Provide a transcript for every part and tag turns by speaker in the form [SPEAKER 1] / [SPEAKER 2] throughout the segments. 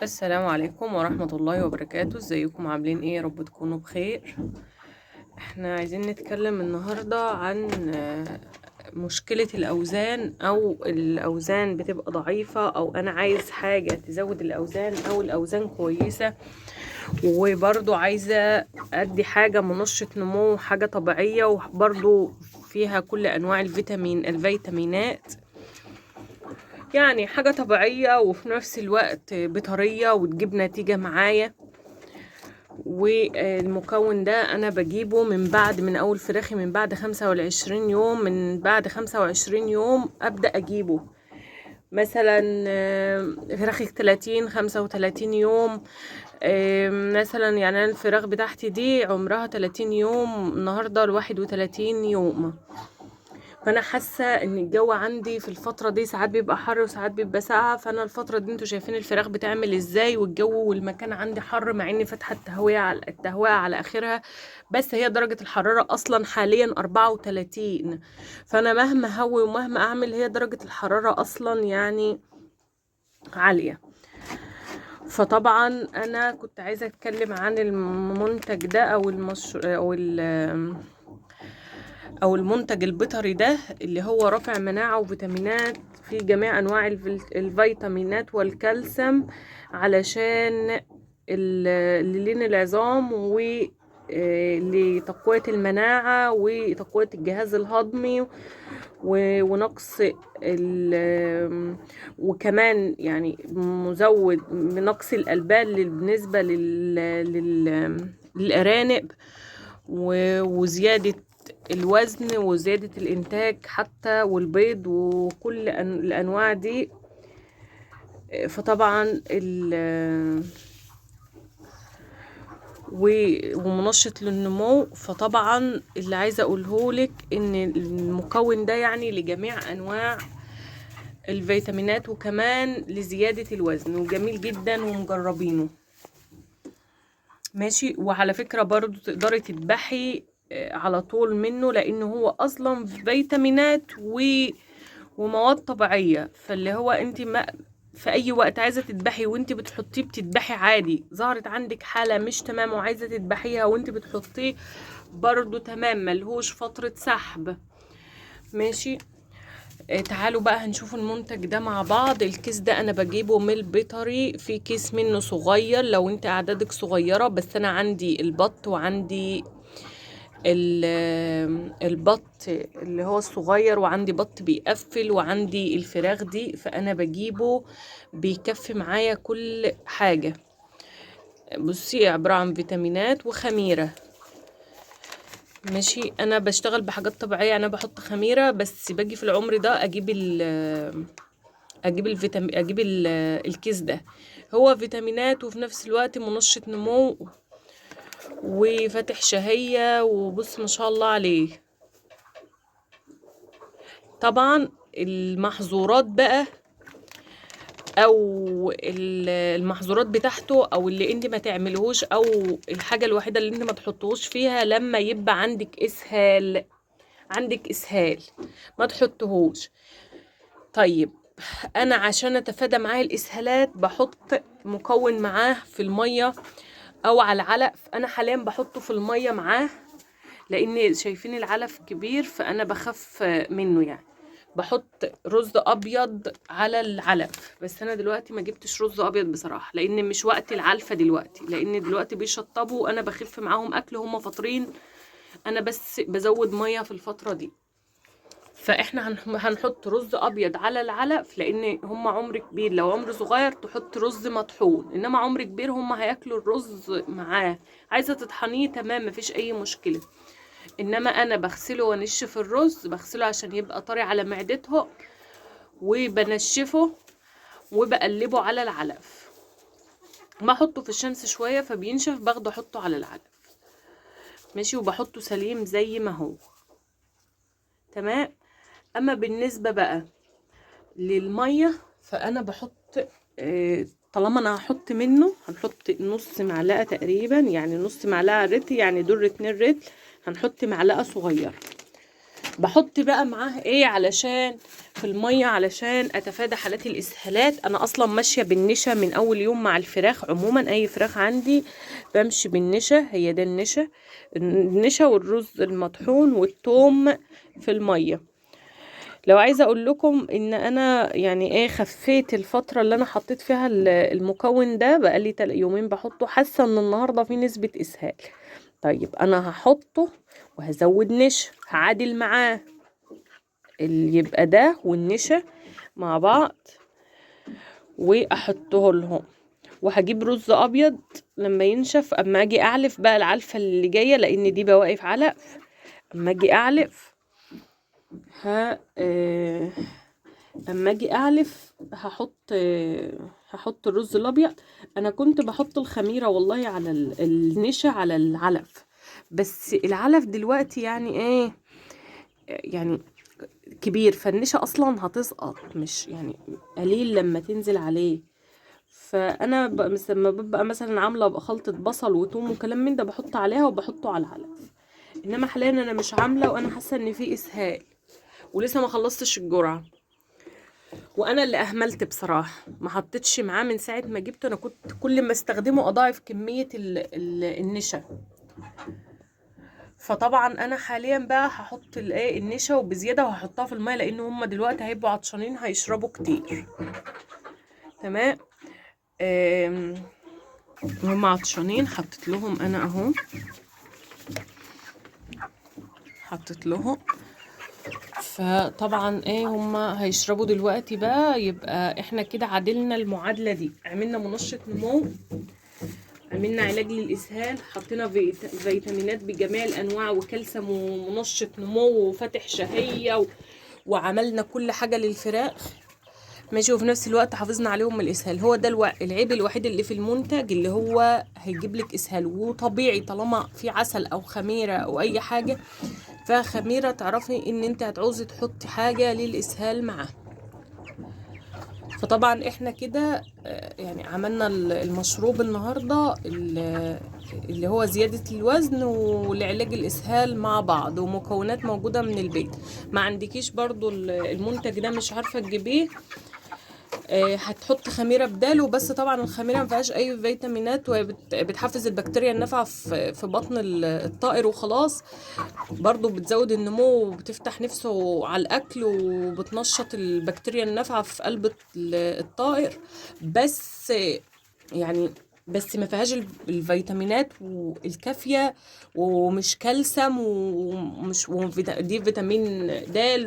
[SPEAKER 1] السلام عليكم ورحمة الله وبركاته. ازيكم عاملين ايه؟ يا رب تكونوا بخير. احنا عايزين نتكلم النهاردة عن مشكلة الأوزان، أو الأوزان بتبقى ضعيفة، أو أنا عايز حاجة تزود الأوزان، أو الأوزان كويسة وبرضو عايزة أدي حاجة منشط نمو، حاجة طبيعية وبرضو فيها كل أنواع الفيتامينات، يعني حاجة طبيعية وفي نفس الوقت بطرية وتجيب نتيجة معايا. والمكون ده انا بجيبه من اول فراخي من بعد 25 يوم، من بعد 25 يوم ابدأ اجيبه. مثلا فراخك 30 35 يوم. مثلا يعني أنا الفراخ بتاعتي دي عمرها 30 يوم، النهارده 31 يوم. فانا حاسه ان الجو عندي في الفتره دي ساعات بيبقى حر وساعات بيبقى ساقعه، فانا الفتره دي انتوا شايفين الفراخ بتعمل ازاي، والجو والمكان عندي حر مع اني فاتحه التهويه على اخرها، بس هي درجه الحراره اصلا حاليا 34. فانا مهما هوي ومهما اعمل هي درجه الحراره اصلا يعني عاليه. فطبعا انا كنت عايزه اتكلم عن المنتج ده او المنتج البيطري ده، اللي هو رافع مناعة وفيتامينات في جميع انواع الفيتامينات والكالسيوم، علشان لين العظام و لتقوية المناعة وتقوية الجهاز الهضمي ونقص وكمان يعني مزود بنقص الألبان بالنسبة للأرانب، وزيادة الوزن وزيادة الإنتاج حتى، والبيض وكل الأنواع دي. فطبعا ومنشط للنمو. فطبعا اللي عايزة أقولهولك إن المكون ده يعني لجميع أنواع الفيتامينات وكمان لزيادة الوزن، وجميل جدا ومجربينه. ماشي. وعلى فكرة برضو تقدري تذبحي على طول منه، لانه هو اصلا فيتامينات ومواد طبيعية. فاللي هو انت ما في اي وقت عايزة تذبحي وانت بتحطيه بتذبحي عادي. ظهرت عندك حالة مش تمام وعايزة تذبحيها وانت بتحطيه برضو تمام، ملهوش فترة سحب. ماشي. تعالوا بقى هنشوف المنتج ده مع بعض. الكيس ده انا بجيبه من البيطري، في كيس منه صغير لو انت اعدادك صغيرة، بس انا عندي البط وعندي البط اللي هو الصغير، وعندي بط بيقفل، وعندي الفراخ دي، فانا بجيبه بيكفي معايا كل حاجة. بصي، عبارة عن فيتامينات وخميرة. ماشي. انا بشتغل بحاجات طبيعية، انا بحط خميرة بس. باجي في العمر ده اجيب الكيس ده. هو فيتامينات وفي نفس الوقت منشط نمو وفاتح شهية، وبص ما شاء الله عليه. طبعا المحظورات بقى، او المحظورات بتاعته، او اللي انت ما تعملهوش، او الحاجة الوحيدة اللي انت ما تحطوش فيها لما يبقى عندك اسهال ما تحطهوش. طيب، انا عشان اتفادى معاه الاسهالات بحط مكون معاه في المية او على العلق. انا حاليا بحطه في المية معاه لان شايفين العلف كبير، فانا بخاف منه يعني. بحط رز ابيض على العلف، بس انا دلوقتي ما جبتش رز ابيض بصراحه، لان مش وقت العلفه دلوقتي، لان دلوقتي بيشطبوا وانا بخف معاهم اكل، هم فاطرين. انا بس بزود ميه في الفتره دي. فاحنا هنحط رز ابيض على العلف، لان هم عمر كبير. لو عمر صغير تحط رز مطحون، انما عمر كبير هم هياكلوا الرز معاه. عايزه تطحنيه تمام، مفيش اي مشكله. انما انا بغسله وانشف الرز، بغسله عشان يبقى طري على معدته، وبنشفه وبقلبه على العلف. ما احطه في الشمس شويه فبينشف، باخده احطه على العلف. ماشي. وبحطه سليم زي ما هو تمام. اما بالنسبه بقى للميه، فانا بحط طالما انا هحط منه، هنحط نص معلقه تقريبا، يعني نص معلقه رتل، يعني دول 2 رتل. هنحط معلقه صغيره. بحط بقى معاه ايه علشان في المية علشان اتفادى حالات الاسهالات. انا اصلا ماشية بالنشا من اول يوم مع الفراخ عموما، اي فراخ عندي بمشي بالنشا. هي ده النشا والرز المطحون والثوم في المية. لو عايزة اقول لكم ان انا يعني ايه خفيت الفترة اللي انا حطيت فيها المكون ده، بقالي يومين بحطه، حاسة ان النهاردة في نسبة اسهال. طيب انا هحطه وهزود نشا، هعادل معاه اللي يبقى ده والنشا مع بعض واحطه لهم. وهجيب رز ابيض لما ينشف، اما اجي اعلف بقى العلفة اللي جاية، لان دي بواقف علف. اما اجي اعلف اما اجي اعلف هحط الرز الابيض. انا كنت بحط الخميره والله على النشا على العلف، بس العلف دلوقتي يعني ايه، يعني كبير، فالنشا اصلا هتسقط، مش يعني قليل لما تنزل عليه. فانا لما ببقى مثلا عامله خلطه بصل وثوم وكلام من ده بحط عليها وبحطه على العلف. انما حاليا انا مش عامله، وانا حاسه ان في اسهال ولسه ما خلصتش الجرعه، وانا اللي اهملت بصراحه، ما حطيتش معاه من ساعه ما جبته. انا كنت كل ما استخدمه اضاعف كميه النشا. فطبعا انا حاليا بقى هحط الايه النشا وبزياده، وهحطها في الميه لان هم دلوقتي هيبقوا عطشانين هيشربوا كتير. تمام. هم عطشانين، حطيت لهم انا اهو، حطيت لهم. فطبعا ايه هما هيشربوا دلوقتي بقى، يبقى احنا كده عدلنا المعادلة دي. عملنا منشط نمو، عملنا علاج للإسهال، حطينا فيتامينات بجميع الأنواع وكالسيوم ومنشط نمو وفتح شهية وعملنا كل حاجة للفراخ ماشي، وفي نفس الوقت حافظنا عليهم من الإسهال. هو ده العيب الوحيد اللي في المنتج اللي هو هيجيب لك إسهال. وطبيعي طالما في عسل أو خميرة أو أي حاجة فيها خميرة، تعرفي إن أنت هتعوزي تحطي حاجة للإسهال معاه. فطبعا احنا كده يعني عملنا المشروب النهاردة اللي هو زيادة الوزن والعلاج الإسهال مع بعض، ومكونات موجودة من البيت. ما عندكيش برضو المنتج ده مش عارفة تجيبيه، هتحط خميره بداله. بس طبعا الخميره ما فيهاش اي فيتامينات، وهي بتحفز البكتيريا النافعه في بطن الطائر وخلاص. برضو بتزود النمو وبتفتح نفسه على الاكل وبتنشط البكتيريا النافعه في قلب الطائر. بس يعني بس ما فيهاش الفيتامينات الكافيه، ومش كالسيوم ومش دي فيتامين د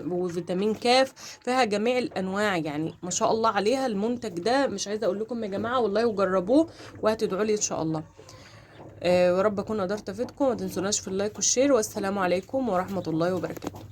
[SPEAKER 1] وفيتامين كاف، فيها جميع الانواع. يعني ما شاء الله عليها المنتج ده، مش عايزه اقول لكم يا جماعه والله، وجربوه وهتدعوا لي ان شاء الله. ورب اكون قدرت افيدكم. ما تنسوناش في اللايك والشير، والسلام عليكم ورحمه الله وبركاته.